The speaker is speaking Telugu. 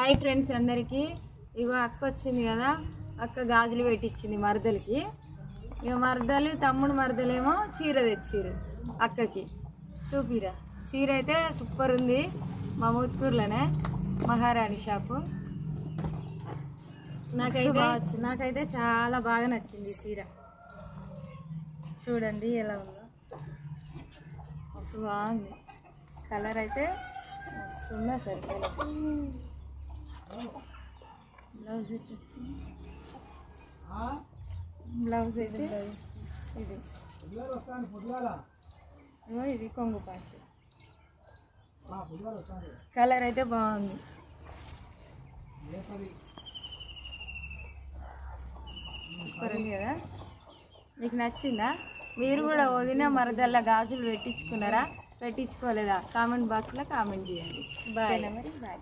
హాయ్ ఫ్రెండ్స్ అందరికీ. ఇగో అక్క వచ్చింది కదా, అక్క గాజులు పెట్టించింది మరదలకి. ఇక మరదలు తమ్ముడు మరదలేమో చీర తెచ్చిర్రు అక్కకి. చూపిరా, చీర అయితే సూపర్ ఉంది. మా ముత్తూరులోనే మహారాణి షాపు. నాకైతే చాలా బాగా నచ్చింది చీర. చూడండి ఎలా ఉందో, మస్తు బాగుంది. కలర్ అయితే మస్తుందా సరే. బ్లౌజ్ వచ్చింది, బ్లౌజ్ అయితే ఇది ఇది కొంగు పాటు. కలర్ అయితే బాగుంది. సూపర్ ఉంది కదా. మీకు నచ్చిందా? మీరు కూడా వదిన మరదల్లా గాజులు పెట్టించుకున్నారా, పెట్టించుకోలేదా? కామెంట్ బాక్స్లో కామెంట్ చేయండి. బాయ్ మరి, బాయ్.